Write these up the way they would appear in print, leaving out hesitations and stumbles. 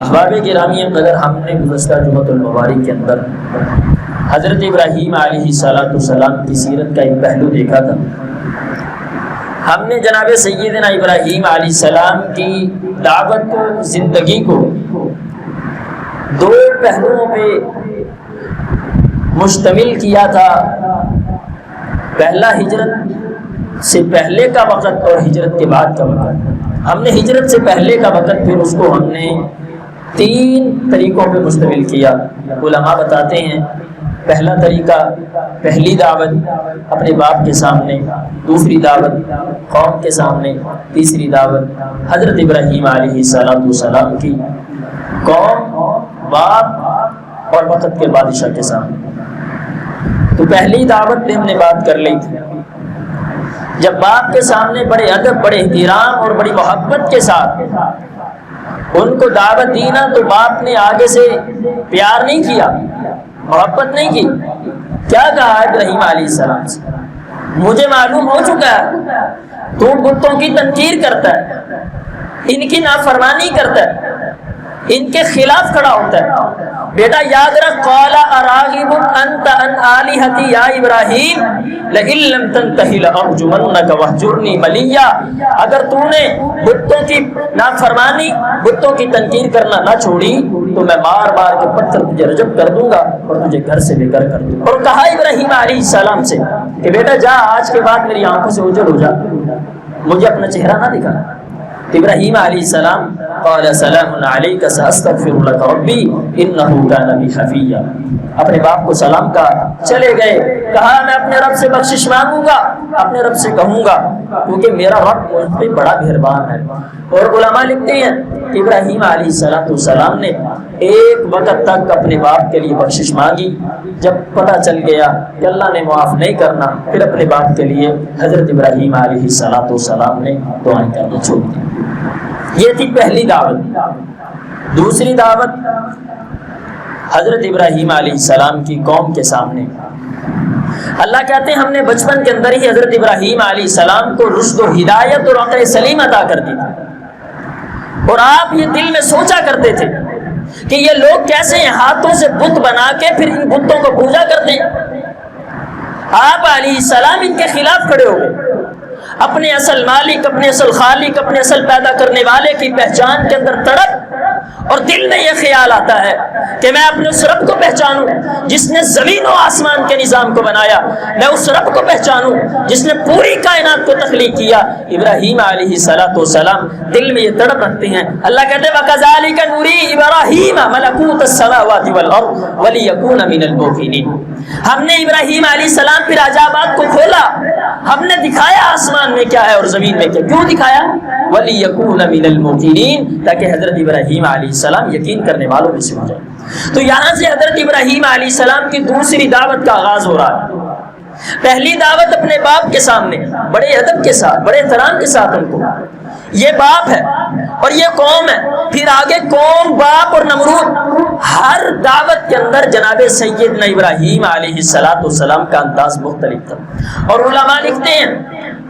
احباب گرامی قدر، ہم نے گزشتہ جمعۃ المبارک کے اندر حضرت ابراہیم علیہ السلام کی سیرت کا ایک پہلو دیکھا تھا۔ ہم نے جناب سیدنا ابراہیم علیہ السلام کی دعوت کو، زندگی کو دو پہلوؤں پہ مشتمل کیا تھا۔ پہلا ہجرت سے پہلے کا وقت اور ہجرت کے بعد کا وقت۔ ہم نے ہجرت سے پہلے کا وقت پھر اس کو ہم نے تین طریقوں پہ مشتمل کیا۔ علماء بتاتے ہیں پہلا طریقہ پہلی دعوت اپنے باپ کے سامنے، دوسری دعوت قوم کے سامنے، تیسری دعوت حضرت ابراہیم علیہ السلام کی قوم، باپ اور وقت کے بادشاہ کے سامنے۔ تو پہلی دعوت پہ ہم نے بات کر لی تھی، جب باپ کے سامنے بڑے ادب، بڑے احترام اور بڑی محبت کے ساتھ ان کو دعوت دی نا، تو باپ نے آگے سے پیار نہیں کیا، محبت نہیں کی۔ کیا کہا ابراہیم علیہ السلام سے؟ مجھے معلوم ہو چکا ہے تو بتوں کی تنقیر کرتا ہے، ان کی نافرمانی کرتا ہے، ان کے خلاف کھڑا ہوتا ہے۔ بیٹا یاد رکھ، قال اراغب انت عن الہتی یا ابراہیم لئن لم تنتہ لارجمنک واہجرنی ملیا۔ اگر تو نے بتوں کی نافرمانی، بتوں کی تنقیر کرنا نہ چھوڑی تو میں مار مار کے پتھر تجھے رجم کر دوں گا اور تجھے گھر سے بے گھر کر دوں گا۔ اور کہا ابراہیم علیہ السلام سے کہ بیٹا جا، آج کے بعد میری آنکھوں سے اوجھل ہو جا، مجھے اپنا چہرہ نہ دکھا۔ ابراہیم علیہ السلام قال سلام علیک ساستغفر لک ربی انہ کان بی حفیا۔ اپنے باپ کو سلام کہا، چلے گئے۔ کہا میں اپنے رب سے بخشش مانگوں گا، اپنے رب سے کہوں گا، کیونکہ میرا رب مجھ پہ بڑا مہربان ہے۔ اور علماء لکھتے ہیں کہ ابراہیم علیہ السلام نے ایک وقت تک اپنے باپ کے لیے بخشش مانگی۔ جب پتہ چل گیا کہ اللہ نے معاف نہیں کرنا، پھر اپنے باپ کے لیے حضرت ابراہیم علیہ السلام نے دعائیں کرنا چھوڑ دی۔ یہ تھی پہلی دعوت۔ دوسری دعوت حضرت ابراہیم علیہ السلام کی قوم کے سامنے۔ اللہ کہتے ہیں ہم نے بچپن کے اندر ہی حضرت ابراہیم علیہ السلام کو رشد و ہدایت اور عقل سلیم عطا کر دی تھی، اور آپ یہ دل میں سوچا کرتے تھے کہ یہ لوگ کیسے ہاتھوں سے بت بنا کے پھر ان بتوں کو پوجا کرتے ہیں۔ آپ علیہ السلام ان کے خلاف کھڑے ہو گئے۔ اپنے اصل مالک، اپنے اصل خالق، اپنے اصل پیدا کرنے والے کی پہچان کے اندر تڑپ، اور دل میں یہ خیال آتا ہے کہ میں اپنے اس رب کو پہچانوں جس نے زمین و آسمان کے نظام کو بنایا، میں اس رب کو پہچانوں جس نے پوری کائنات کو تخلیق کیا۔ ابراہیم علیہ السلام دل میں یہ تڑپ رکھتے ہیں۔ اللہ کہتے ہیں وَكَذَلِكَ نُرِي إِبْرَاهِيمَ مَلَكُوتَ السَّمَاوَاتِ وَالْأَرْضِ وَلِيَكُونَ مِنَ الْمُوقِنِينَ۔ ہم نے ابراہیم علیہ السلام پر عجائبات کو کھولا، ہم نے دکھایا آسمان میں کیا ہے اور زمین میں کیا۔ کیوں دکھایا؟ وَلِيَكُونَ مِنَ الْمُوقِنِينَ، تاکہ حضرت ابراہیم علیہ السلام یقین کرنے والوں میں سے ہو جائے۔ تو یہاں سے حضرت ابراہیم علیہ السلام کی دوسری دعوت کا آغاز ہو رہا ہے۔ پہلی دعوت اپنے باپ کے سامنے، بڑے ادب کے ساتھ، بڑے احترام کے ساتھ ان کو، یہ باپ ہے اور یہ قوم ہے۔ پھر آگے قوم، باپ اور نمرود۔ ہر دعوت کے اندر جناب سیدنا ابراہیم علیہ السلام کا انداز مختلف تھا۔ اور علماء لکھتے ہیں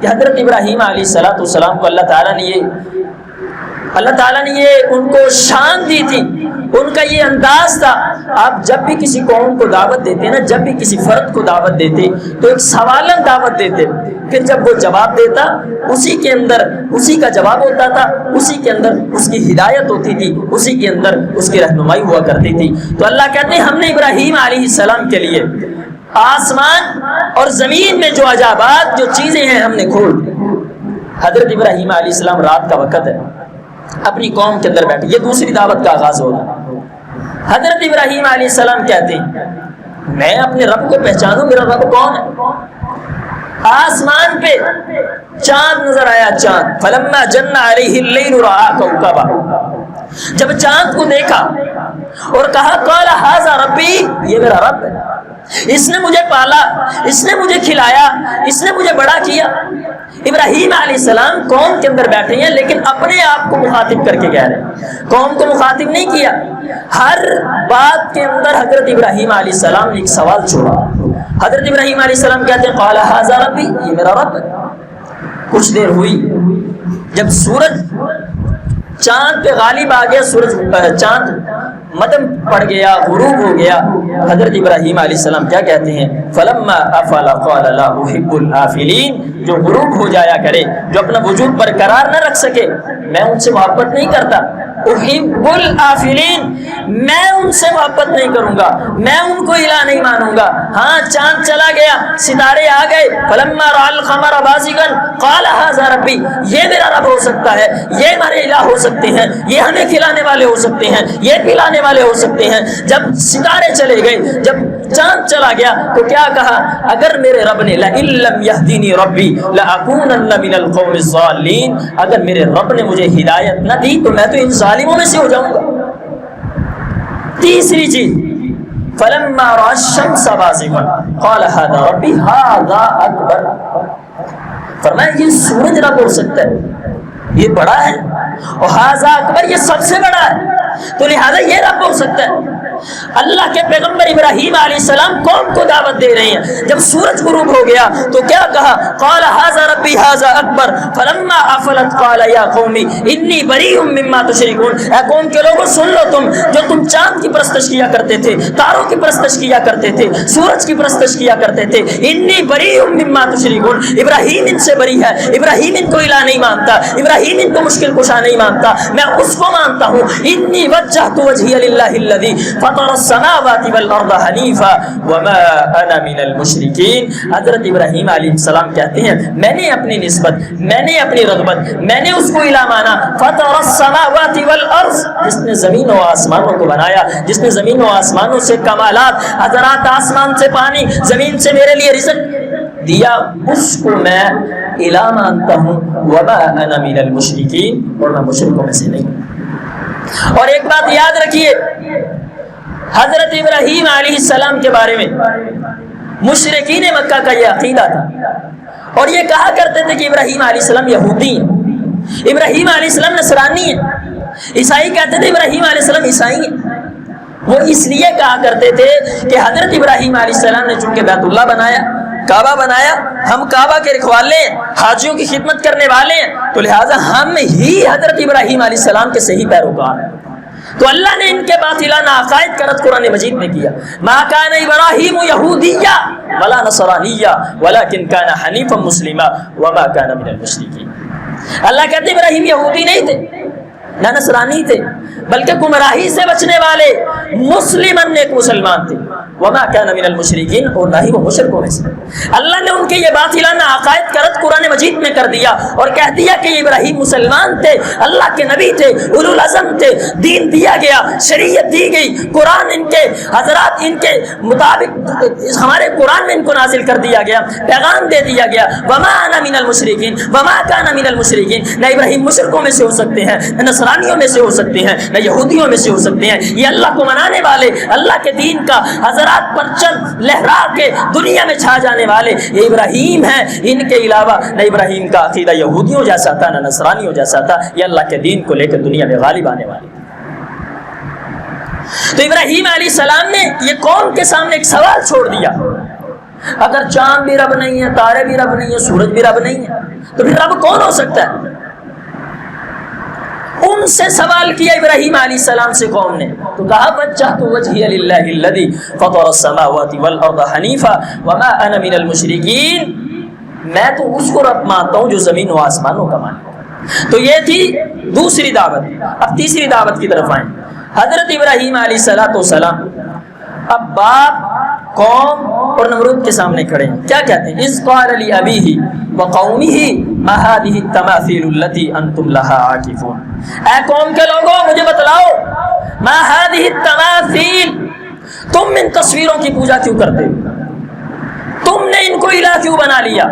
کہ حضرت ابراہیم علیہ السلام کو اللہ تعالیٰ نے یہ ان کو شان دی تھی، ان کا یہ انداز تھا۔ آپ جب بھی کسی قوم کو دعوت دیتے نا، جب بھی کسی فرد کو دعوت دیتے تو ایک سوالن دعوت دیتے، پھر جب وہ جواب دیتا اسی کے اندر اسی کا جواب ہوتا تھا، اسی کے اندر اس کی ہدایت ہوتی تھی، اسی کے اندر اس کی رہنمائی ہوا کرتی تھی۔ تو اللہ کہتے ہیں ہم نے ابراہیم علیہ السلام کے لیے آسمان اور زمین میں جو عجائبات، جو چیزیں ہیں، ہم نے کھول دی۔ حضرت ابراہیم علیہ السلام، رات کا وقت ہے، اپنی قوم کے اندر بیٹھے، یہ دوسری دعوت کا آغاز ہو رہا ہے۔ حضرت ابراہیم علیہ السلام کہتے ہیں میں اپنے رب کو پہچانوں، میرا رب کون ہے؟ آسمان پہ چاند نظر آیا، چاند فلما جن علیہ اللیل رأى کوكبا۔ جب چاند کو دیکھا اور کہا قال ھذا ربی، یہ میرا رب ہے، اس نے مجھے پالا، اس نے مجھے کھلایا، اس نے مجھے بڑا کیا۔ ابراہیم علیہ السلام قوم کے اندر بیٹھے ہیں لیکن اپنے آپ کو مخاطب کر کے کہہ رہے ہیں، قوم کو مخاطب نہیں کیا۔ ہر بات کے اندر حضرت ابراہیم علیہ السلام نے ایک سوال چھوڑا۔ حضرت ابراہیم علیہ السلام کہتے ہیں قال ھذا ربی، یہ میرا رب ہے۔ کچھ دیر ہوئی، جب سورج چاند پہ غالب آ گیا، چاند مدم پڑ گیا، غروب ہو گیا، حضرت ابراہیم علیہ السلام کیا کہتے ہیں؟ فلما افل قال لا احب الافلین، جو غروب ہو جایا کرے، جو اپنا وجود برقرار نہ رکھ سکے، میں ان سے محبت نہیں کرتا۔ احب الافلین، میں ان سے محبت نہیں کروں گا، میں ان کو الہ نہیں مانوں گا۔ ہاں چاند چلا گیا، ستارے آ گئے، فلما رأى القمر بازغا قال هذا ربی، یہ میرا رب ہو سکتا ہے، یہ ہمارے الہ ہو سکتے ہیں، یہ ہمیں کھلانے والے ہو سکتے ہیں، یہ پلانے والے ہو سکتے ہیں۔ جب ستارے چلے گئے، جب چاند چلا گیا تو کیا کہا؟ اگر میرے رب نے لئن لم يهدني ربی لأكونن من القوم الضالین، اگر میرے رب نے مجھے ہدایت نہ دی تو میں تو ان ظالموں میں سے ہو جاؤں گا۔ تیسری چیز، فلما رأى الشمس بازغا قال هذا ربی هذا اکبر، فرمایا یہ سورج رب ہو سکتا ہے، یہ بڑا ہے، اور هذا اکبر، یہ سب سے بڑا ہے، تو لہذا یہ رب ہو سکتا ہے۔ اللہ کے پیغمبر ابراہیم علیہ السلام قوم کو دعوت دے رہے ہیں۔ جب سورج غروب ہو گیا تو کیا کہا؟ قال هذا ربی هذا اکبر فلما افلت قال یا قوم انی بریء مما تشرکون، اے قوم کے لوگوں سن لو، تم جو تم چاند کی پرستش کیا کرتے تھے، تاروں کی پرستش کیا کرتے تھے، سورج کی پرستش کیا کرتے تھے، انی بریء مما تشرکون، ابراہیم ان سے بری ہے، ابراہیم ان کو الہ نہیں مانتا، ابراہیم ان کو مشکل کشا نہیں مانتا، میں اس کو مانتا ہوں۔ انی وجہت وجہی للہ الذی فطر السماوات والارض حنیفا وما انا من المشرکین۔ حضرت ابراہیم علیہ السلام کہتے ہیں میں نے اپنی نسبت، میں نے اپنی رغبت، میں نے اس کو الہ مانا۔ فطر السماوات والارض، جس نے زمین و آسمانوں کو بنایا، جس نے زمین و آسمانوں سے کمالات، حضرات آسمان سے پانی، زمین سے میرے لیے رزق دیا، اس کو میں الہ مانتا ہوں۔ وما انا من المشرکین، اور میں مشرکوں میں سے نہیں ہوں۔ اور ایک بات یاد رکھیے، حضرت ابراہیم علیہ السلام کے بارے میں مشرکین مکہ کا یہ عقیدہ تھا، اور یہ کہا کرتے تھے کہ ابراہیم علیہ السلام یہودی ہیں، ابراہیم علیہ السلام نصرانی ہیں، عیسائی کہتے تھے ابراہیم علیہ السلام عیسائی ہیں۔ وہ اس لیے کہا کرتے تھے کہ حضرت ابراہیم علیہ السلام نے چونکہ بیت اللہ بنایا، کعبہ بنایا، ہم کعبہ کے رکھوالے ہیں، حاجیوں کی خدمت کرنے والے ہیں، تو لہٰذا ہم ہی حضرت ابراہیم علیہ السلام کے صحیح پیروکار ہیں۔ تو اللہ نے ان کے باطلانہ عقائد کا رد قرآن مجید میں کیا۔ ما کان ابراہیم یہودیا ولا نصرانیا ولکن کان حنیفا مسلما وما کان من المشرکین۔ اللہ کہتے ابراہیم یہودی نہیں تھے، نہ نصرانی تھے، بلکہ گمراہی سے بچنے والے مسلمان ایک مسلمان تھے۔ وما کان من المشرکین، اور نہ ہی وہ مشرکوں میں سے۔ اللہ نے ان کے یہ باطلانہ عقائد کا رد قرآن مجید میں کر دیا اور کہہ دیا کہ ابراہیم مسلمان تھے، اللہ کے نبی تھے، اولو العزم تھے، دین دیا گیا، شریعت دی گئی، قرآن ان کے حضرات ان کے مطابق ہمارے قرآن میں ان کو نازل کر دیا گیا، پیغام دے دیا گیا۔ وما انا من المشرکین وما کان من المشرکین، نہ ابراہیم مشرکوں میں سے ہو سکتے ہیں، نہ نصرانیوں میں سے ہو سکتے ہیں، نہ یہودیوں میں سے ہو سکتے ہیں۔ یہ اللہ کو منانے والے، اللہ کے دین کا حضرات پرچم لہرا کے دنیا میں چھا جانے والے یہ ابراہیم ہیں۔ ان کے علاوہ نہ ابراہیم کا عقیدہ یہودیوں جیسا تھا، نہ نصرانیوں جیسا تھا، یہ اللہ کے دین کو لے کر دنیا میں غالب آنے والے۔ تو ابراہیم علیہ السلام نے یہ قوم کے سامنے ایک سوال چھوڑ دیا، اگر چاند بھی رب نہیں ہے، تارے بھی رب نہیں ہے، سورج بھی رب نہیں ہے، تو پھر رب کون ہو سکتا ہے؟ ان سے سوال کیا ابراہیم علیہ السلام سے قوم نے، تو کہا وجہت وجہی للہ الذی فطر السماوات والارض حنیفا وما انا من المشرکین، میں تو اس کو رب مانتا ہوں جو زمین و آسمانوں کا مالک ہے۔ تو یہ تھی دوسری دعوت۔ اب تیسری دعوت کی طرف آئیں۔ حضرت ابراہیم علیہ السلام اب باپ، قوم اور نمرود کے سامنے کھڑے ہیں، کیا کہتے ہیں؟ اذ قال لابیہ وقومہ ما هذه التماثیل التي انتم لها عاکفون، اے قوم کے لوگوں مجھے بتلاؤ، ما هذه التماثیل، تم ان تصویروں کی پوجا کیوں کرتے ہو؟ تم نے ان کو الہ کیوں بنا لیا؟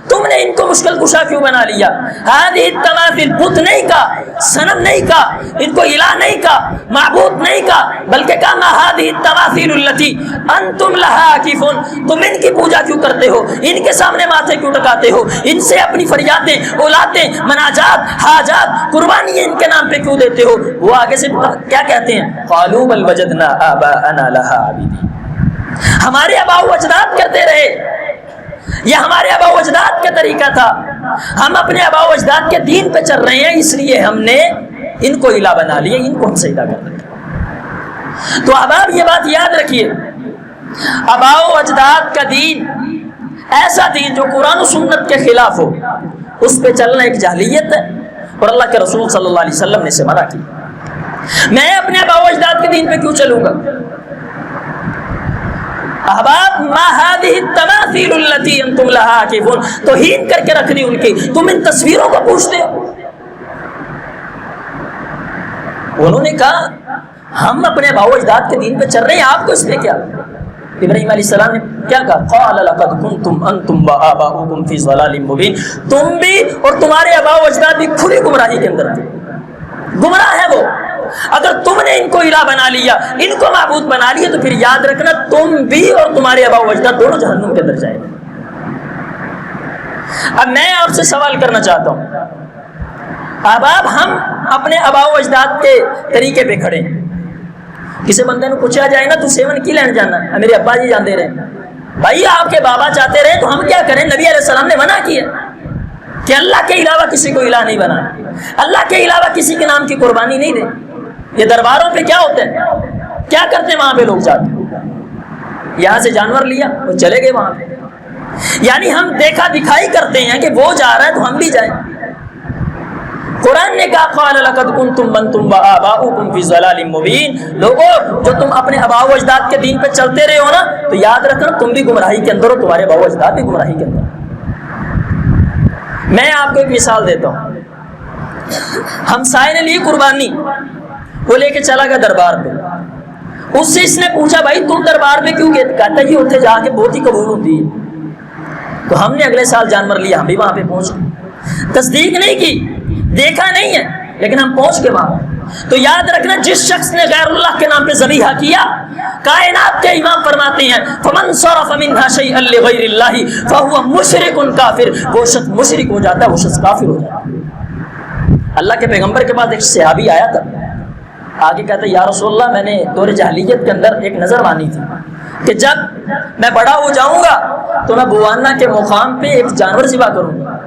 تم نے ان کو مشکل کشا کیوں بنا لیا؟ هذه التماثیل، بت نہیں کا، صنم نہیں کا، ان کو الہ نہیں کا، معبود نہیں کا، بلکہ کہا ما هذه التماثیل التي انتم لها عاکفون، تم ان کی پوجا کیوں کرتے ہو؟ ان کے سامنے ماتھے کیوں ٹکاتے ہو؟ ان سے اپنی فریادیں، اولادیں، مناجات، حاجات، قربانیاں ان کے نام پہ کیوں دیتے ہو؟ وہ آگے سے کیا کہتے ہیں؟ قالوا بل وجدنا آباءنا لها عابدین، ہمارے آباء و اجداد کرتے رہے، یہ ہمارے آباء و اجداد کا طریقہ تھا، ہم اپنے آباء و اجداد کے دین پہ چل رہے ہیں، اس لیے ہم نے ان کو الہ بنا لیا، ان کو ہم سجدہ کر دیں۔ تو احباب یہ بات یاد رکھیے، آباء و اجداد کا دین، ایسا دین جو قرآن و سنت کے خلاف ہو، اس پہ چلنا ایک جاہلیت ہے، اور اللہ کے رسول صلی اللہ علیہ وسلم نے اسے منع کی۔ میں اپنے آباء و اجداد کے دین پہ کیوں چلوں گا؟ احباب ما هذه التماثيل التي انتم لها عاكفون، توہین کر کے رکھ دی ان کی، تم ان تصویروں کو پوچھتے ہو۔ انہوں نے کہا ہم اپنے آباء و اجداد کے دین پہ چل رہے ہیں، آپ کو اس پہ کیا؟ ابراہیم علیہ السلام نے کیا کہا؟ قال لقد كنتم انتم وآباؤكم في ضلال مبين، تم بھی اور تمہارے آباء و اجداد بھی کھلی گمراہی کے اندر تھے، گمراہ ہے وہ۔ اگر تم نے ان کو الہ بنا لیا، ان کو معبود بنا لیا، تو پھر یاد رکھنا تم بھی اور تمہارے آباء و اجداد دونوں جہنم کے اندر جائیں گے۔ اب میں آپ سے سوال کرنا چاہتا ہوں، احباب ہم اپنے آباء و اجداد کے طریقے پہ کھڑے ہیں۔ کسی بندے نے پوچھا جائے نا تو سیون کی لین جانا ہے؟ میرے ابا جی جاندے رہے، بھائی آپ کے بابا چاہتے رہے تو ہم کیا کریں؟ نبی علیہ السلام نے منع کیا کہ اللہ کے علاوہ کسی کو الہ نہیں بنانا، اللہ کے علاوہ کسی کے نام کی قربانی نہیں دے۔ یہ درباروں پہ کیا ہوتا ہے، کیا کرتے ہیں وہاں پہ لوگ جاتے ہیں، یہاں سے جانور لیا وہ چلے گئے وہاں پہ، یعنی ہم دیکھا دکھائی کرتے ہیں کہ وہ جا رہا ہے تو ہم بھی جائیں۔ قرآن نے کہا قال لقد كنتم انتم وآباؤكم في ضلال مبين، لوگوں جو تم اپنے آباء و اجداد کے دین پہ چلتے رہے ہو نا، تو یاد رکھنا تم بھی گمراہی کے اندر ہو، تمہارے آباء و اجداد بھی گمراہی کے اندر۔ میں آپ کو ایک مثال دیتا ہوں، ہمسائے نے لی قربانی، وہ لے کے چلا گیا دربار پہ، اس سے اس نے پوچھا بھائی تم دربار پہ کیوں گئے؟ کہتا ہے اتنے جا کے بہت ہی قبول ہوتی ہے، تو ہم نے اگلے سال جانور لیا، ہم بھی وہاں پہ پہنچ گئے، تصدیق نہیں کی، دیکھا نہیں ہے، لیکن ہم پہنچ کے وہاں۔ تو یاد رکھنا جس شخص نے غیر اللہ کے نام پہ ذبیحہ کیا، کائنات کے امام فرماتے ہیں فمن صرف منها شيئا لغیر اللہ فهو مشرک کافر، وہ شخص مشرک ہو جاتا ہے، وہ شخص کافر ہو جاتا ہے۔ اللہ کے پیغمبر کے پاس ایک صحابی آیا تھا، آگے کہتا ہے یا رسول اللہ میں نے دور جاہلیت کے اندر ایک نظر مانی تھی کہ جب میں بڑا ہو جاؤں گا تو میں بوانا کے مقام پہ ایک جانور ذبح کروں گا۔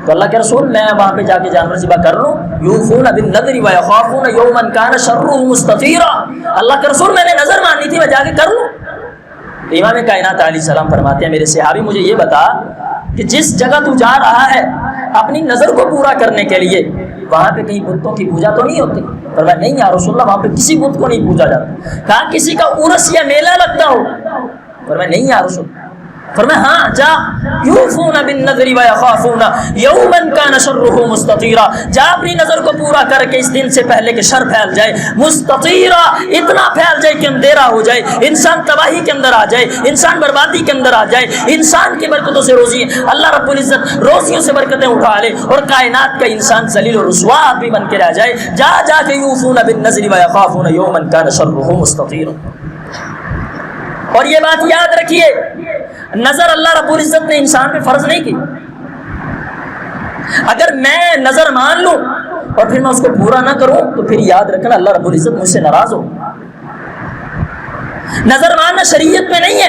تو اللہ کے رسول میں وہاں پہ جا کے جانور ذبح کر لوں؟ یوفون بالنذر ویخافون یوما کان شرہ مستطیرا، اللہ کے رسول میں نے نظر مانی تھی، میں جا کے کر لوں؟ امام کائنات علیہ السلام فرماتے ہیں میرے صحابی مجھے یہ بتا کہ جس جگہ تو جا رہا ہے اپنی نظر کو پورا کرنے کے لیے، وہاں پہ کہیں بتوں کی پوجا تو نہیں ہوتی؟ فرمایا نہیں یا رسول اللہ وہاں پہ کسی بت کو نہیں پوجا جاتا۔ کہا کسی کا عرس یا میلہ لگتا ہو؟ فرمایا نہیں یا رسول اللہ۔ فرمایا ہاں جا یوفون بالنذر ویخافون یوما کان شرہ مستطیرا، جا اپنی نظر کو پورا کر کے اس دن سے پہلے کہ شر پھیل جائے، مستطیرا اتنا پھیل جائے کہ اندھیرا ہو جائے، انسان تباہی کے اندر آ جائے، انسان بربادی کے اندر آ جائے، انسان کی برکتوں سے روزی اللہ رب العزت روزیوں سے برکتیں اٹھا لے اور کائنات کا انسان ذلیل و رسوا بھی بن کے رہ جائے۔ جا جا کے یوفون بالنذر ویخافون یوما کان شرہ مستطیرا۔ اور یہ بات یاد رکھیے نظر اللہ رب العزت نے انسان پہ فرض نہیں کی۔ اگر میں نظر مان لوں اور پھر میں اس کو پورا نہ کروں تو پھر یاد رکھنا اللہ رب العزت مجھ سے ناراض ہو۔ نظر ماننا شریعت میں نہیں ہے،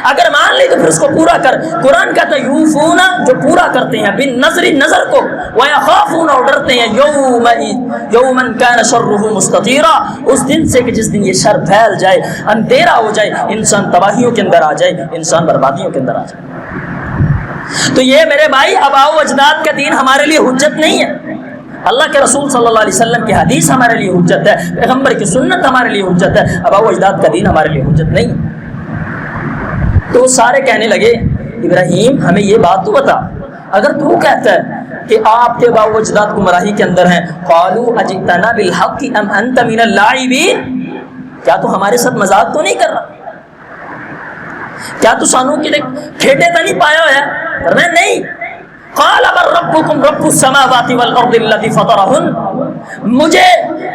اگر مان لی تو پھر اس کو پورا کر۔ قرآن کہتا ہے یوفون جو پورا کرتے ہیں بالنظر نظر کو، ویخافون اور ڈرتے ہیں یوما کان شرہ مستطیرا، اس دن سے کہ جس دن یہ شر پھیل جائے، اندھیرا ہو جائے، انسان تباہیوں کے اندر آ جائے، انسان بربادیوں کے اندر آ جائے۔ تو یہ میرے بھائی آباء و اجداد کا دین ہمارے لیے حجت نہیں ہے، اللہ کے رسول صلی اللہ علیہ وسلم کی حدیث ہمارے لیے حجت ہے، پیغمبر کی سنت ہمارے لیے حجت ہے، آباء و اجداد کا دین ہمارے لیے حجت نہیں ہے۔ تو سارے کہنے لگے ابراہیم ہمیں یہ بات تو بتا، اگر تو کہتا ہے کہ آپ کے آباء و اجداد گمراہی کے اندر ہیں، قالوا اجئتنا بالحق ام انت من اللاعبین، کیا تو ہمارے ساتھ مذاق تو نہیں کر رہا؟ کیا تو سانوں کے کھیٹے تو نہیں پایا ہوا ہے؟ فرمایا نہیں۔ قال بل ربکم رب السماوات والارض الذی فطرہن، مجھے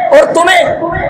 اور تمہیں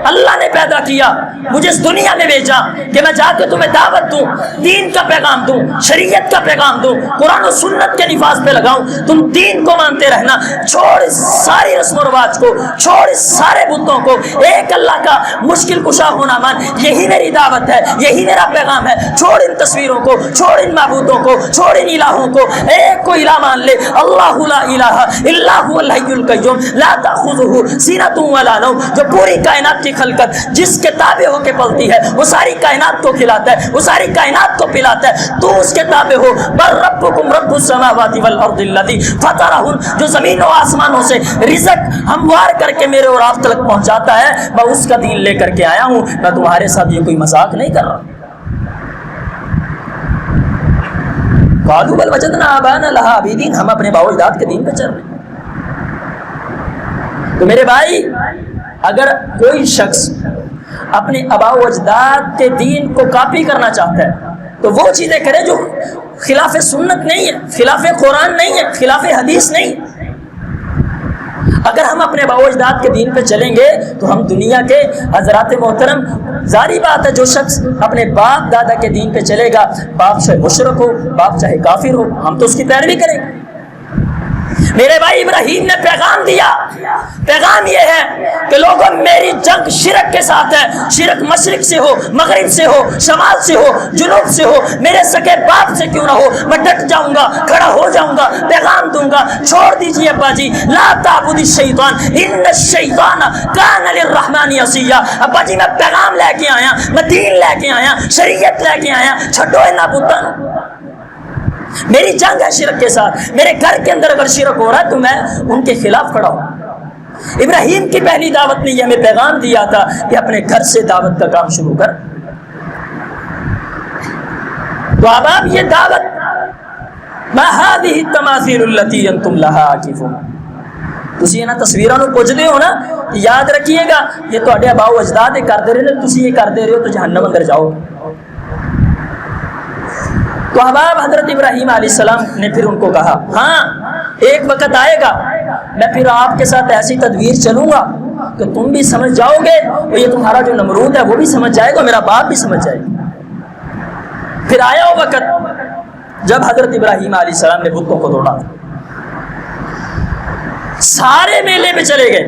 اللہ نے پیدا کیا, مجھے اس دنیا میں بھیجا کہ میں جا کے تمہیں دعوت دوں, دین کا پیغام دوں, شریعت کا پیغام دوں, قرآن و سنت کے نفاذ پہ لگاؤں. تم دین کو مانتے رہنا, چھوڑ اس ساری رسم و رواج کو, چھوڑ اس سارے بتوں کو, ایک اللہ کا مشکل کشا ہونا مان. یہی میری دعوت ہے, یہی میرا پیغام ہے. چھوڑ ان تصویروں کو, چھوڑ ان معبودوں کو, چھوڑ ان الہوں کو, ایک کو الہ مان لے. اللہ لا الہ الا هو الحی القیوم لا تأخذہ سینۃ ولا نوم, جو پوری کائنات کی خلقت جس کے تابع ہو کے پلتی ہے, وہ ساری کائنات کو کھلاتا ہے, وہ ساری کائنات کو پلاتا ہے. تو اس کے تابع ہو. بل ربکم رب السماوات والارض الذی فطرہن, جو زمین و آسمانوں سے رزق ہموار کر کے میرے اور آپ تک پہنچاتا ہے, میں اس کا دین لے کر کے آیا ہوں. میں تمہارے ساتھ یہ کوئی مذاق نہیں کر رہا. قالوا بل وجدنا آباءنا لها عابدین, ہم اپنے باؤ اجداد کے دین پہ چل رہے ہیں. تو میرے بھائی, اگر کوئی شخص اپنے آباء و اجداد کے دین کو کاپی کرنا چاہتا ہے تو وہ چیزیں کرے جو خلاف سنت نہیں ہے, خلاف قرآن نہیں ہے, خلاف حدیث نہیں. اگر ہم اپنے آباء و اجداد کے دین پہ چلیں گے تو ہم دنیا کے حضرات محترم, ظاہری بات ہے جو شخص اپنے باپ دادا کے دین پہ چلے گا, باپ چاہے مشرک ہو, باپ چاہے کافر ہو, ہم تو اس کی پیروی کریں گے. میرے بھائی ابراہیم نے پیغام دیا, پیغام یہ ہے کہ لوگوں میری جنگ شرک کے ساتھ ہے. شرک مشرق سے ہو, مغرب سے ہو, شمال سے ہو, جنوب سے ہو, میرے سکے باپ سے کیوں نہ ہو, میں ڈٹ جاؤں گا, کھڑا ہو جاؤں گا, پیغام دوں گا. چھوڑ دیجیے ابا جی, لا تعبد الشیطان ان الشیطان کان للرحمن عصیا. ابا جی میں پیغام لے کے آیا, میں دین لے کے آیا, شریعت لے کے آیا, چھڈو ان بتوں. میری جنگ ہے شرک کے ساتھ. میرے گھر کے اندر اگر شرک ہو رہا ہے تو میں ان کے خلاف کھڑا ہوں. ابراہیم کی پہلی دعوت نے یہ ہمیں پیغام دیا تھا کہ اپنے گھر سے دعوت کا کام شروع کر. تو اب آپ یہ دعوت, ما هذه التماثيل التي انتم لها عاكفون, تسی انہاں تصویراں نو پوجدے ہو نا, یاد رکھیے گا یہ تہاڈے آباء و اجداد کردے رہے نے, تسی یہ کردے رہے ہو تو جہنم اندر جاؤ. تو احباب حضرت ابراہیم علیہ السلام نے پھر ان کو کہا, ہاں ایک وقت آئے گا میں پھر آپ کے ساتھ ایسی تدبیر چلوں گا کہ تم بھی سمجھ جاؤ گے, اور یہ تمہارا جو نمرود ہے وہ بھی سمجھ جائے گا, میرا باپ بھی سمجھ جائے گا. پھر آیا وہ وقت جب حضرت ابراہیم علیہ السلام نے بتوں کو توڑا تھا. سارے میلے میں چلے گئے.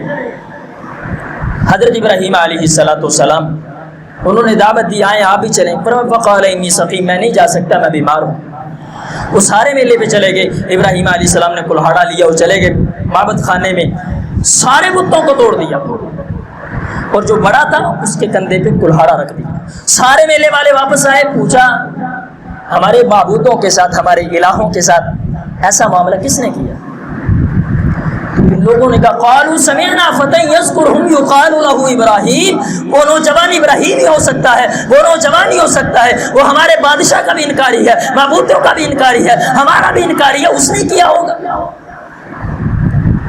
حضرت ابراہیم علیہ السلام انہوں نے دعوت دی, آئیں آپ بھی چلیں, پر وقال انی سقیم, میں نہیں جا سکتا, میں بیمار ہوں. وہ سارے میلے پہ چلے گئے. ابراہیم علیہ السلام نے کلہاڑا لیا اور چلے گئے معبد خانے میں, سارے بتوں کو توڑ دیا, اور جو بڑا تھا اس کے کندھے پہ کلہاڑا رکھ دیا. سارے میلے والے واپس آئے, پوچھا ہمارے معبودوں کے ساتھ, ہمارے الہوں کے ساتھ ایسا معاملہ کس نے کیا؟ لوگوں نے کہا قالوا سمعنا فتى يذكرهم يقال له ابراہیم, وہ نوجوان ابراہیم ہی ہو سکتا ہے, وہ نوجوان ہی ہو سکتا ہے, وہ ہمارے بادشاہ کا بھی انکاری ہے, معبودوں کا بھی انکاری ہے, ہمارا بھی انکاری ہے, اس نے کیا ہوگا.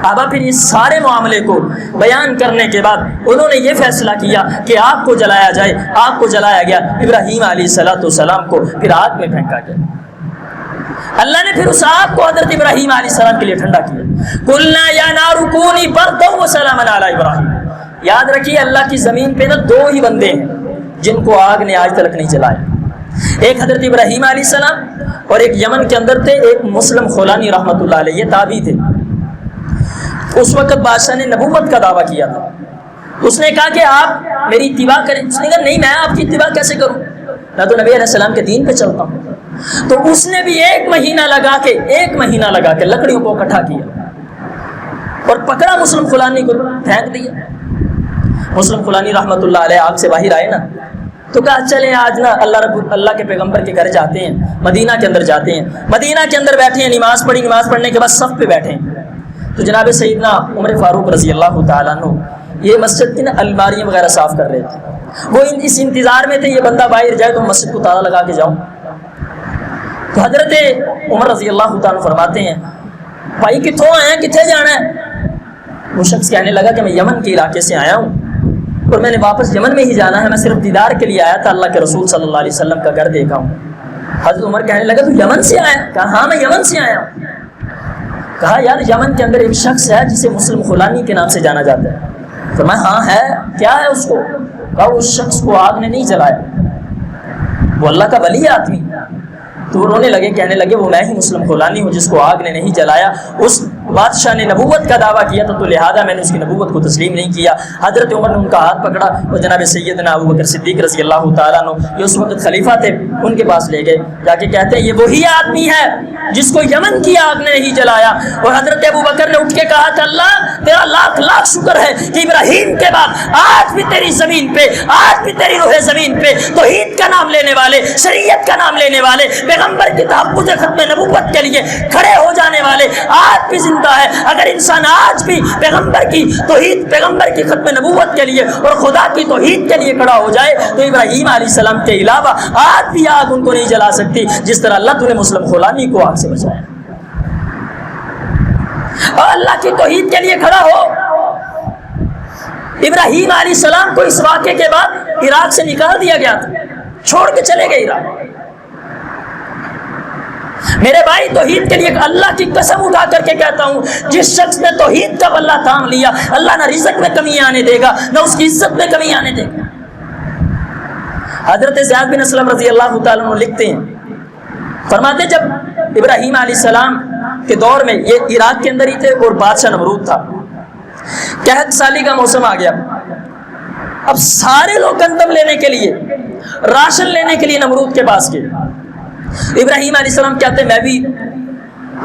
اب پھر اس سارے معاملے کو بیان کرنے کے بعد انہوں نے یہ فیصلہ کیا کہ آگ کو جلایا جائے. آگ کو جلایا گیا. ابراہیم علیہ السلام کو پھر آگ میں پھینکا گیا. اللہ نے پھر اس آگ کو حضرت ابراہیم علیہ السلام کے لیے ٹھنڈا کیا. قلنا یا نار کونی بردا وسلاما علی ابراہیم. یاد رکھیے اللہ کی زمین پہ نا دو ہی بندے ہیں جن کو آگ نے آج تک نہیں جلایا. ایک حضرت ابراہیم علیہ السلام اور ایک یمن کے اندر تھے ایک مسلم خولانی رحمۃ اللہ علیہ, یہ تابعی تھے. اس وقت بادشاہ نے نبوت کا دعویٰ کیا تھا. اس نے کہا کہ آپ میری اتباع کریں. اس نے کہا نہیں, میں آپ کی اتباع کیسے کروں, میں تو نبی علیہ السلام کے دین پہ چلتا ہوں. تو اس نے بھی ایک مہینہ لگا کے لکڑیوں کو اکٹھا کیا اور پکڑا مسلم فلانی کو پھینک دیا. مسلم فلانی رحمۃ اللہ علیہ آگ سے باہر آئے نا, تو کہا چلیں آج نا اللہ کے پیغمبر کے گھر جاتے ہیں, مدینہ کے اندر جاتے ہیں. مدینہ کے اندر بیٹھے ہیں, نماز پڑھی, نماز پڑھنے کے بعد صف پہ بیٹھے ہیں. تو جناب سیدنا عمر فاروق رضی اللہ تعالیٰ عنہ یہ مسجد کی نا الماریاں وغیرہ صاف کر رہے تھے. وہ اس انتظار میں تھے یہ بندہ باہر جائے تو مسجد کو تالا لگا کے جاؤں. تو حضرت عمر رضی اللہ تعالیٰ فرماتے ہیں بھائی کتوں آئے ہیں, کتنے جانا ہے؟ وہ شخص کہنے لگا کہ میں یمن کے علاقے سے آیا ہوں اور میں نے واپس یمن میں ہی جانا ہے, میں صرف دیدار کے لیے آیا تھا, اللہ کے رسول صلی اللہ علیہ وسلم کا گھر دیکھا ہوں. حضرت عمر کہنے لگا تو یمن سے آیا؟ کہا ہاں میں یمن سے آیا ہوں. کہا یار یمن کے اندر ایک شخص ہے جسے مسلم خولانی کے نام سے جانا جاتا ہے, فرمایا ہاں ہے. کیا ہے اس کو؟ کہا اس شخص کو آگ نے نہیں جلایا، وہ اللہ کا ولی آدمی. تو رونے لگے، کہنے لگے وہ میں ہی مسلم فلانی ہوں جس کو آگ نے نہیں جلایا. اس بادشاہ نے نبوت کا دعویٰ کیا تھا تو لہذا میں نے اس کی نبوت کو تسلیم نہیں کیا. حضرت عمر نے ان کا ہاتھ پکڑا اور جناب سیدنا ابو بکر صدیق رضی اللہ تعالیٰ عنہ، یہ اس وقت خلیفہ تھے، ان کے پاس لے گئے. جا کے کہتے ہیں یہ وہی آدمی ہے جس کو یمن کی آگ نے نہیں جلایا. اور حضرت ابو بکر نے اٹھ کے کہا کہ اللہ تیرا لاکھ لاکھ شکر ہے کہ ابراہیم کے بعد آج بھی تیری زمین پہ، آج بھی تیری روح زمین پہ توحید کا نام لینے والے، شریعت کا نام لینے والے، پیغمبر کی تحفظ ختم نبوت کے لیے کھڑے ہو جانے والے آج بھی زندہ ہے. اگر انسان آج بھی پیغمبر کی توحید، پیغمبر کی ختم نبوت کے لیے اور خدا کی توحید کے لیے کھڑا ہو جائے تو ابراہیم علیہ السلام کے علاوہ آج بھی آگ ان کو نہیں جلا سکتی جس طرح اللہ نے مسلم فلانی کو آگ سے بچایا. اور اللہ کی توحید کے لیے کھڑا ہو. ابراہیم علیہ السلام کو اس واقعے کے بعد عراق سے نکال دیا گیا تھا، چھوڑ کے چلے گئے عراق. میرے بھائی توحید کے لیے اللہ کی قسم اٹھا کر کے کہتا ہوں، جس شخص نے توحید کا بلہ تھام لیا اللہ نہ رزق میں کمی آنے دے گا نہ اس کی عزت میں کمی آنے دے گا. حضرت زید بن اسلم رضی اللہ تعالیٰ عنہ لکھتے ہیں، فرماتے جب ابراہیم علیہ السلام کے دور میں یہ عراق کے اندر ہی تھے اور بادشاہ نمرود تھا، قحط سالی کا موسم آ گیا. اب سارے لوگ گندم لینے کے لیے، راشن لینے کے لیے نمرود کے پاس گئے. ابراہیم علیہ السلام کہتے ہیں میں بھی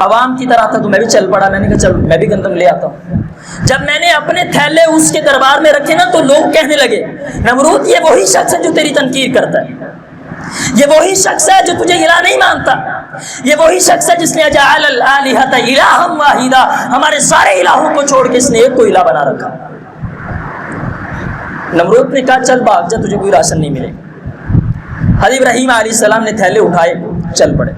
عوام کی طرح تھا تو میں بھی چل پڑا. میں نے کہا چل میں بھی گندم لے آتا ہوں. جب میں نے اپنے تھیلے اس کے دربار میں رکھے نا تو لوگ کہنے لگے نمرود یہ وہی شخص ہے جو تیری تنقید کرتا ہے، یہ وہی شخص ہے جو تجھے الہ نہیں مانتا، یہ وہی شخص ہے جس نے جعل الآلہۃ الہا واحدا، ہمارے سارے الہوں کو چھوڑ کے اس نے ایک کو الہ بنا رکھا. نمرود نے کہا چل بھاگ جا، تجھے کوئی راشن نہیں ملے گا. حضرت ابراہیم علیہ السلام نے تھیلے اٹھائے چل پڑے.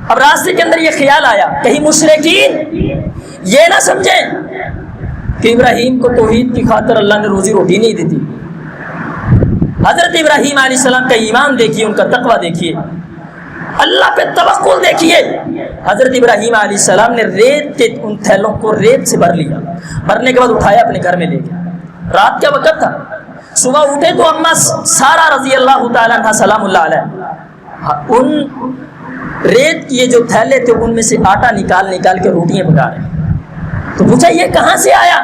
اب راستے کے اندر یہ خیال آیا کہیں مشرکین یہ نہ سمجھیں کہ ابراہیم کو توحید کی خاطر اللہ نے روزی روٹی نہیں دی تھی. حضرت ابراہیم علیہ السلام کا ایمان دیکھیے، ان کا تقویٰ دیکھیے، اللہ پہ توکل دیکھیے. حضرت ابراہیم علیہ السلام نے ریت کے ان تھیلوں کو ریت سے بھر لیا، بھرنے کے بعد اٹھایا اپنے گھر میں لے گیا. رات کا وقت تھا، صبح اٹھے تو اما سارا رضی اللہ تعالیٰ عنہ سلام اللہ علیہ ان ریت کی جو تھیلے تھے ان میں سے آٹا نکال نکال کے روٹیاں پکا رہے. تو پوچھا یہ کہاں سے آیا؟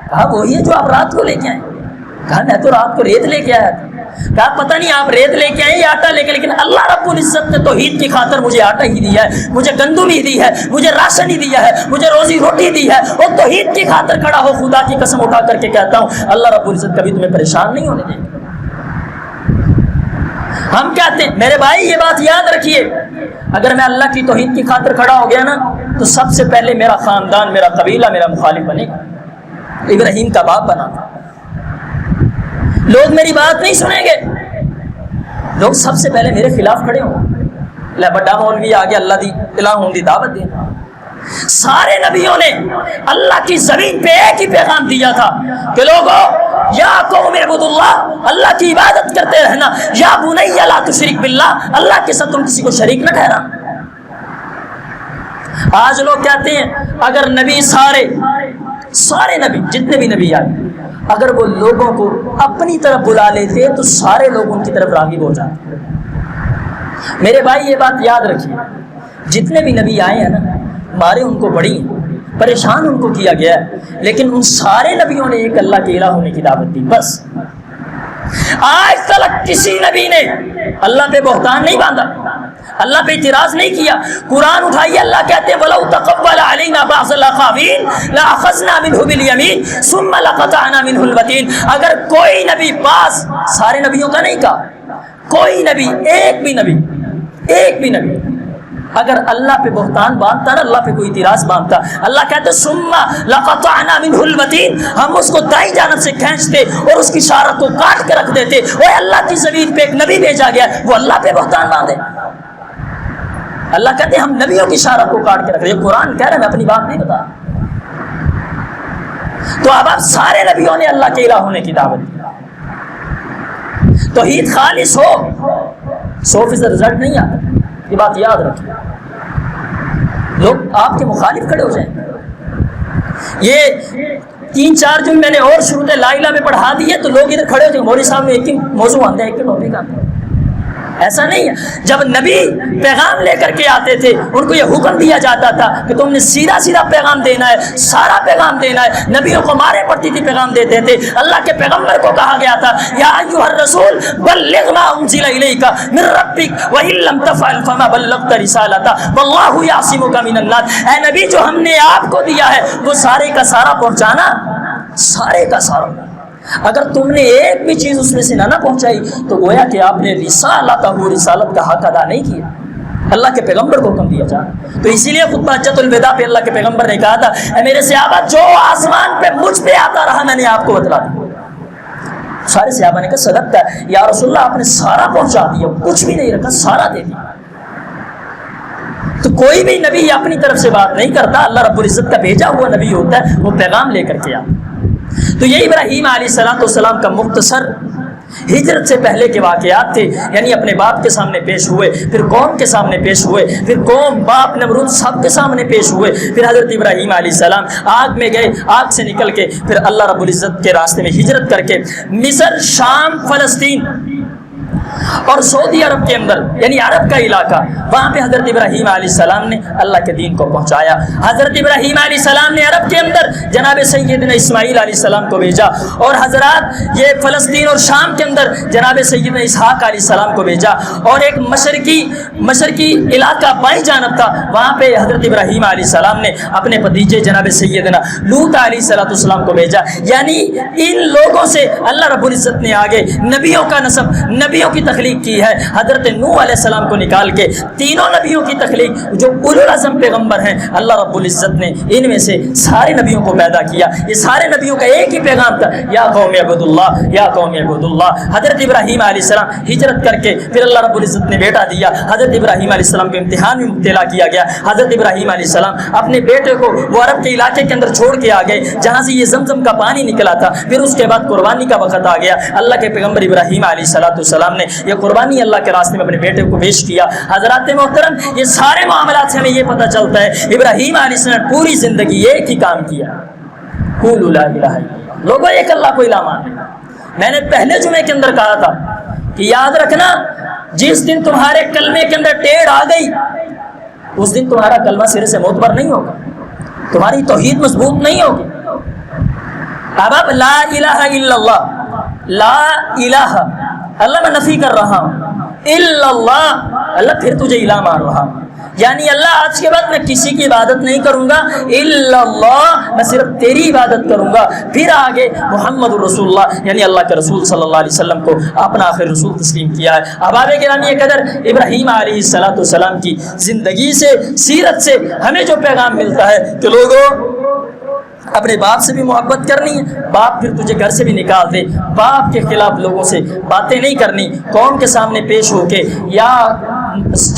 کہا وہی ہے جو آپ رات کو لے کے آئے. کہا میں تو رات کو ریت لے کے آیا تھا. کہا پتہ نہیں آپ ریت لے کے آئے یا آٹا لے کے، لیکن اللہ رب العزت نے توحید کی خاطر مجھے آٹا ہی دیا ہے، مجھے گندم ہی دی ہے، مجھے راشن ہی دیا ہے، مجھے روزی روٹی دی ہے. اور توحید کی خاطر کھڑا ہو. خدا کی قسم اٹھا کر کے کہتا ہوں اللہ رب العزت کبھی تمہیں پریشان نہیں ہونے دے گا. ہم کہتے ہیں میرے بھائی یہ بات یاد رکھیے، اگر میں اللہ کی توحید کی خاطر کھڑا ہو گیا نا تو سب سے پہلے میرا خاندان، میرا قبیلہ میرا مخالف بنے گا. ابراہیم کا باپ بنا تھا. لوگ میری بات نہیں سنیں گے، لوگ سب سے پہلے میرے خلاف کھڑے ہوں. بڑا مولوی آگے اللہ دی الہ ہوں دی دعوت دے. سارے نبیوں نے اللہ کی زمین پہ ایک ہی پیغام دیا تھا کہ لوگوں یا قوم اعبدوا اللہ، اللہ کی عبادت کرتے رہنا، یا بنی لا تشرک باللہ، اللہ کے ساتھ تم کسی کو شریک نہ ٹھہرا. آج لوگ کہتے ہیں اگر نبی سارے نبی جتنے بھی نبی آئے اگر وہ لوگوں کو اپنی طرف بلا لیتے تو سارے لوگ ان کی طرف راغب ہو جاتے. میرے بھائی یہ بات یاد رکھیے، جتنے بھی نبی آئے ہیں نا مارے ان کو بڑی پریشان ان کو کیا گیا ہے، لیکن ان سارے نبیوں نے ایک اللہ کے الہ ہونے کی دعوت دی. بس آج تک کسی نبی نے اللہ پہ بہتان نہیں باندھا، اللہ پہ اعتراض نہیں کیا. قرآن اٹھائیے، اللہ کہتے ہیں وَلَوْ تَقَوَّلَ عَلَيْنَا بَعْضَ الْأَقَاوِيلِ لَأَخَذْنَا مِنْهُ بِالْيَمِينِ ثُمَّ لَقَطَعْنَا مِنْهُ الْوَتِينَ. اگر کوئی نبی پاس، سارے نبیوں کا نہیں کہا، کوئی نبی ایک بھی نبی اگر اللہ پہ بہتان باندھتا نا، اللہ پہ کوئی اعتراض باندھتا، اللہ کہتے ثم لقطعنا منه الوتین، ہم اس کو دائیں جانب سے کھینچتے اور اس کی اشارت کو کاٹ کے رکھ دیتے. وہ اللہ کی زمین پہ ایک نبی بھیجا گیا، وہ اللہ پہ بہتان باندھے. اللہ کہتے ہم نبیوں کی اشارت کو کاٹ کے رکھ دیتے. قرآن کہہ رہا ہے، میں اپنی بات نہیں بتا. تو اب سارے نبیوں نے اللہ کے الہ ہونے کی دعوت دی. توحید خالص ہو 100% رزلٹ نہیں آتا، یہ بات یاد رکھیں. لوگ آپ کے مخالف کھڑے ہو جائیں. یہ 3 4 جو میں نے اور شروط لا الہ میں پڑھا دیے تو لوگ ادھر کھڑے ہوتے ہیں مولوی صاحب نے ایک ہی موضوع آتا ہے، ایک ہی ٹاپک آتا ہے. ایسا نہیں ہے. جب نبی پیغام لے کر کے آتے تھے ان کو یہ حکم دیا جاتا تھا کہ تم نے سیدھا سیدھا پیغام دینا ہے، سارا پیغام دینا ہے. نبیوں کو مارے پڑتی تھی پیغام دیتے تھے. اللہ کے پیغمبر کو کہا گیا تھا یا ایھا الرسول بلغ ما انزل الیک من ربک وان لم تفعل فما بلغت رسالتہ واللہ یعصمک من الناس. اے نبی جو ہم نے آپ کو دیا ہے وہ سارے کا سارا پہنچانا، سارے کا سارا. اگر تم نے ایک بھی چیز اس میں سے نہ پہنچائی تو گویا کہ آپ نے رسالت کا حق ادا نہیں کیا. اللہ کے پیغمبر کو حکم دیا جا. تو اسی لیے خطبہ حجۃ الوداع پہ اللہ کے پیغمبر نے کہا تھا اے میرے صحابہ جو آسمان پہ مجھ پہ آتا رہا میں نے آپ کو بتلا دیا. سارے صحابہ نے کہا صدقت ہے یا رسول اللہ، آپ نے سارا پہنچا دیا، کچھ بھی نہیں رکھا، سارا دے دیا. تو کوئی بھی نبی اپنی طرف سے بات نہیں کرتا، اللہ رب العزت کا بھیجا ہوا نبی ہوتا ہے، وہ پیغام لے کر کے آتا. تو یہ ابراہیم علیہ السلام کا مختصر ہجرت سے پہلے کے واقعات تھے. یعنی اپنے باپ کے سامنے پیش ہوئے، پھر قوم کے سامنے پیش ہوئے، پھر قوم باپ نمرود سب کے سامنے پیش ہوئے، پھر حضرت ابراہیم علیہ السلام آگ میں گئے، آگ سے نکل کے پھر اللہ رب العزت کے راستے میں ہجرت کر کے مصر، شام، فلسطین اور سعودی عرب کے اندر یعنی عرب کا علاقہ، وہاں پہ حضرت ابراہیم علیہ السلام نے اللہ کے دین کو پہنچایا. حضرت ابراہیم علیہ السلام نے عرب کے اندر جناب سیدنا اسماعیل علیہ السلام کو بھیجا، اور حضرات یہ فلسطین اور شام کے اندر جناب سیدنا اسحاق علیہ السلام کو بھیجا، اور ایک مشرقی علاقہ بائیں جانب تھا، وہاں پہ حضرت ابراہیم علیہ السلام نے اپنے بھتیجے جناب سیدنا لوط علیہ السلام کو بھیجا. یعنی ان لوگوں سے اللہ رب العزت نے آگے نبیوں کا نسب، نبیوں کی تخلیق کی ہے. حضرت نوح علیہ السلام کو نکال کے تینوں نبیوں کی تخلیق جو اولو العزم پیغمبر ہیں اللہ رب العزت نے ان میں سے سارے نبیوں کو پیدا کیا. یہ سارے نبیوں کا ایک ہی پیغام تھا یا قوم اعبدوا اللہ، یا قوم اعبدوا اللہ. حضرت ابراہیم علیہ السلام ہجرت کر کے پھر اللہ رب العزت نے بیٹا دیا. حضرت ابراہیم علیہ السلام کو امتحان میں مبتلا کیا گیا. حضرت ابراہیم علیہ السلام اپنے بیٹے کو وہ عرب کے علاقے کے اندر چھوڑ کے آ گئے جہاں سے یہ زمزم کا پانی نکلا تھا. پھر اس کے بعد قربانی کا وقت آ گیا. اللہ کے پیغمبر ابراہیم علیہ السلام نے یہ قربانی اللہ کے راستے میں اپنے بیٹے کو پیش کیا. حضرات محترم یہ سارے معاملات سے ہمیں یہ پتہ چلتا ہے ابراہیم علیہ السلام نے پوری زندگی ایک ہی کام کیا، قولوا لا الہ الا اللہ. لوگوں ایک اللہ کو الہ مان. میں نے پہلے جمعے کے اندر کہا تھا کہ یاد رکھنا جس دن تمہارے کلمے کے اندر ٹیڑھ آ گئی اس دن تمہارا کلمہ سرے سے معتبر نہیں ہوگا، تمہاری توحید مضبوط نہیں ہوگی. اب لا الہ الا اللہ، لا الہ اللہ میں نفی کر رہا ہوں، الا اللہ اللہ پھر تجھے الہ مان رہا ہوں. یعنی اللہ آج کے بعد میں کسی کی عبادت نہیں کروں گا، الا اللہ میں صرف تیری عبادت کروں گا. پھر آگے محمد رسول اللہ یعنی اللہ کے رسول صلی اللہ علیہ وسلم کو اپنا آخر رسول تسلیم کیا ہے. احباب گرامی قدر ابراہیم علیہ السلام کی زندگی سے، سیرت سے ہمیں جو پیغام ملتا ہے کہ لوگوں اپنے باپ سے بھی محبت کرنی ہے، باپ پھر تجھے گھر سے بھی نکال دے، باپ کے خلاف لوگوں سے باتیں نہیں کرنی. قوم کے سامنے پیش ہو کے یا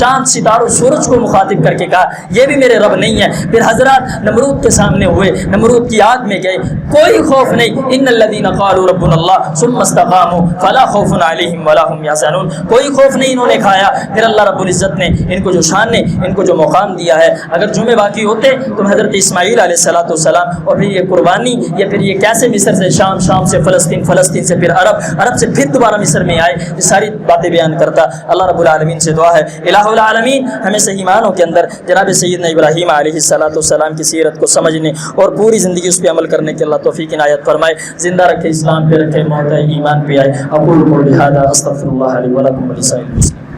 چاند ستاروں سورج کو مخاطب کر کے کہا یہ بھی میرے رب نہیں ہے. پھر حضرات نمرود کے سامنے ہوئے، نمرود کی آگ میں گئے، کوئی خوف نہیں. ان الذین قالوا ربنا اللہ ثم استقاموا فلا خوف علیہم ولا هم یحزنون. کوئی خوف نہیں انہوں نے کھایا. پھر اللہ رب العزت نے ان کو جو شان نے، ان کو جو مقام دیا ہے، اگر جمعے باقی ہوتے تو حضرت اسماعیل علیہ السلام اور پھر یہ قربانی یا پھر یہ کیسے مصر سے شام، شام سے فلسطین، فلسطین سے پھر عرب، عرب سے پھر دوبارہ مصر میں آئے، یہ ساری باتیں بیان کرتا. اللہ رب العالمین سے دعا ہے الہ العالمین ہمیں صحیح معنوں کے اندر جناب سیدنا ابراہیم علیہ السلام کی سیرت کو سمجھنے اور پوری زندگی اس پہ عمل کرنے کے اللہ توفیق عنایت فرمائے. زندہ رکھے، اسلام پہ رکھے، موت ایمان پہ آئے. اقول قولی ھذا استغفر اللہ لی ولکم ولسائر المسلمین.